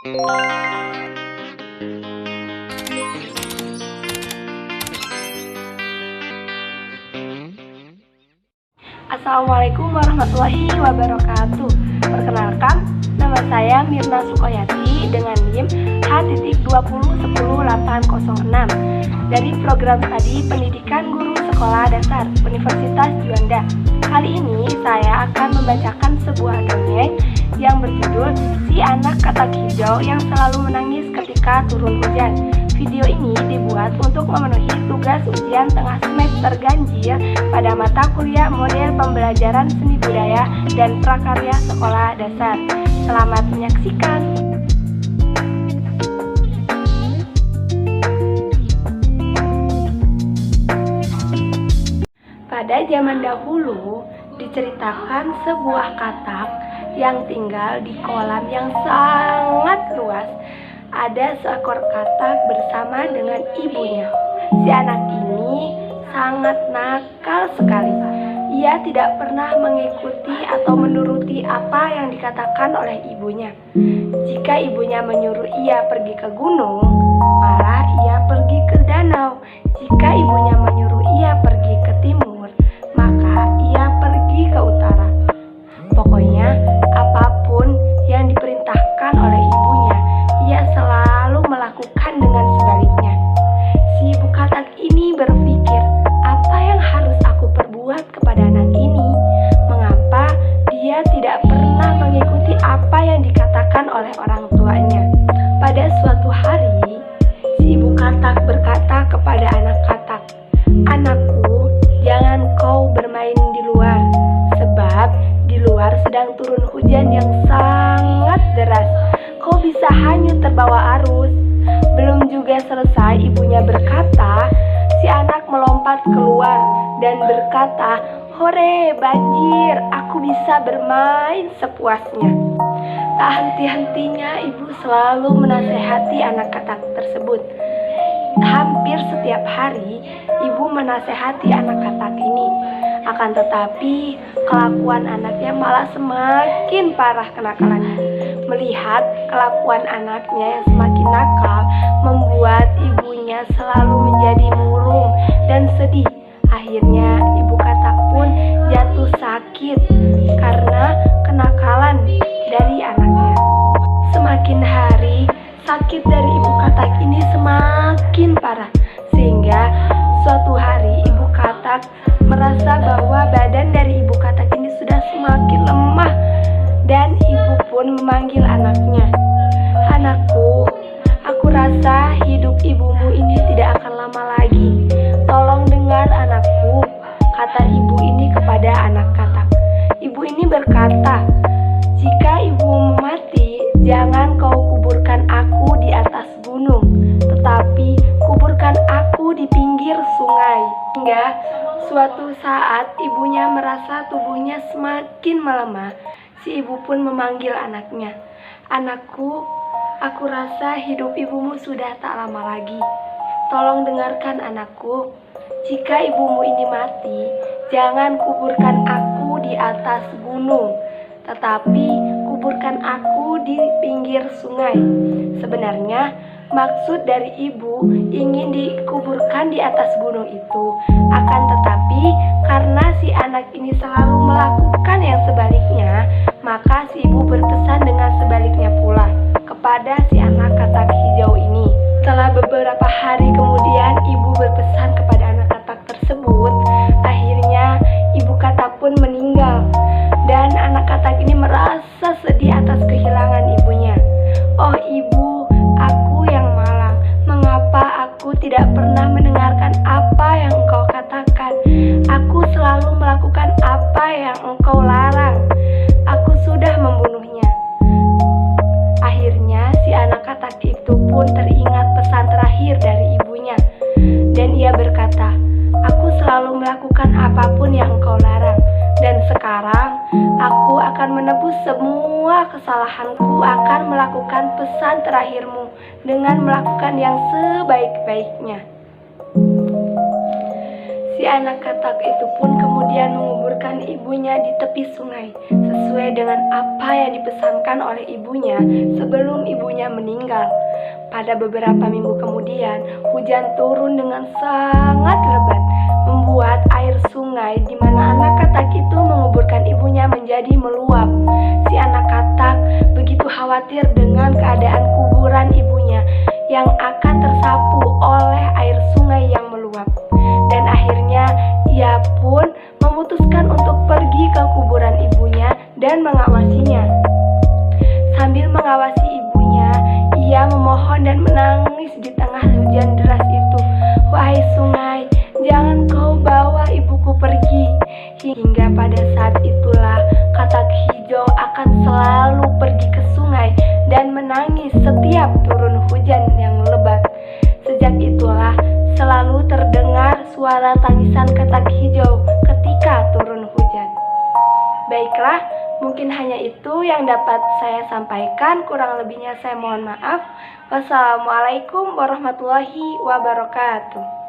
Assalamualaikum warahmatullahi wabarakatuh. Perkenalkan, nama saya Mirna Sukoyati dengan NIM H.20108006 dari program studi Pendidikan Guru Sekolah Dasar Universitas Juanda. Kali ini saya akan membacakan sebuah dongeng yang berjudul Si Anak Katak Hijau yang Selalu Menangis Ketika Turun Hujan. Video ini dibuat untuk memenuhi tugas ujian tengah semester ganjil pada mata kuliah model pembelajaran seni budaya dan prakarya sekolah dasar. Selamat menyaksikan. Pada zaman dahulu diceritakan sebuah katak yang tinggal di kolam yang sangat luas. Ada seekor katak bersama dengan ibunya. Si anak ini sangat nakal sekali. Ia tidak pernah mengikuti atau menuruti apa yang dikatakan oleh ibunya. Jika ibunya menyuruh ia pergi ke gunung, malah ia pergi ke danau. Jika ibunya menyuruh ia pergi ke timur, maka ia pergi ke utara. Pokoknya apapun yang diperintahkan oleh ibunya, ia selalu melakukan dengan sebaliknya. Si ibu katak ini berpikir, apa yang harus aku perbuat kepada anak ini? Mengapa dia tidak pernah mengikuti apa yang dikatakan oleh orang tuanya? Pada suatu hari, si ibu katak berkata kepada anak katak, "Anakku, jangan kau bermain di luar, sebab di luar sedang turun hujan yang sangat deras. Kau bisa hanyut terbawa arus." Belum juga selesai ibunya berkata, si anak melompat keluar dan berkata, "Hore, banjir, aku bisa bermain sepuasnya." Tak henti-hentinya ibu selalu menasehati anak katak tersebut. Hampir setiap hari ibu menasehati anak katak ini. Akan tetapi kelakuan anaknya malah semakin parah kenakalannya. Melihat kelakuan anaknya yang semakin nakal membuat ibunya selalu menjadi murung dan sedih. Akhirnya ibu katak pun jatuh sakit karena kenakalan dari anaknya. Semakin hari sakit dari ibu katak ini semakin parah, sehingga suatu hari ibu katak merasa bahwa badan dari ibu katak ini sudah semakin lemah, dan ibu pun memanggil anaknya. "Anakku, aku rasa hidup ibumu ini tidak akan lama lagi. Tolong dengar anakku," kata ibu ini kepada anak katak. Ibu ini berkata, "Jika ibumu mati, jangan kau kuburkan aku di atas gunung, tetapi kuburkan aku di pinggir sungai." Hingga suatu saat ibunya merasa tubuhnya semakin melemah. Si ibu pun memanggil anaknya, "Anakku, aku rasa hidup ibumu sudah tak lama lagi. Tolong dengarkan anakku. Jika ibumu ini mati, jangan kuburkan aku di atas gunung, tetapi kuburkan aku di pinggir sungai." Sebenarnya maksud dari ibu ingin dikuburkan di atas gunung itu. Akan tetapi karena si anak ini selalu melakukan yang sebaliknya, maka si ibu berpesan dengan sebaliknya pula kepada si anak katak hijau ini. Setelah beberapa hari kemudian ibu berpesan kepada anak katak tersebut. Akhirnya ibu katak pun meninggal, dan anak katak ini merasa sedih atas kehilangan ibunya. "Oh ibu, aku yang malang. Mengapa aku tidak pernah mendengarkan apa yang engkau katakan? Aku selalu melakukan apa yang engkau larang. Aku sudah membunuhnya." Akhirnya si anak katak itu pun teringat pesan terakhir dari ibunya, dan ia berkata, "Aku selalu melakukan apapun yang engkau larang, dan sekarang aku akan menebus semua kesalahanku, akan melakukan pesan terakhirmu dengan melakukan yang sebaik-baiknya." Si anak katak itu pun kemudian menguburkan meninggalkan ibunya di tepi sungai, sesuai dengan apa yang dipesankan oleh ibunya sebelum ibunya meninggal. Pada beberapa minggu kemudian, hujan turun dengan sangat lebat, membuat air sungai di mana anak katak itu menguburkan ibunya menjadi meluap. Si anak katak begitu khawatir dengan keadaan kuburan ibunya yang akan tersapu oleh air sungai yang meluap. Dan akhirnya ia pun memutuskan untuk pergi ke kuburan ibunya dan mengawasinya. Sambil mengawasi ibunya, ia memohon dan menangis di tengah hujan deras itu. Wahai sungai, jangan kau bawa ibuku pergi. Hingga pada saat itulah katak hijau akan selalu pergi ke sungai dan menangis setiap turun hujan yang lebat. Sejak itulah selalu terdengar suara tangisan katak hijau ketika turun hujan. Baiklah, mungkin hanya itu yang dapat saya sampaikan. Kurang lebihnya saya mohon maaf. Wassalamualaikum warahmatullahi wabarakatuh.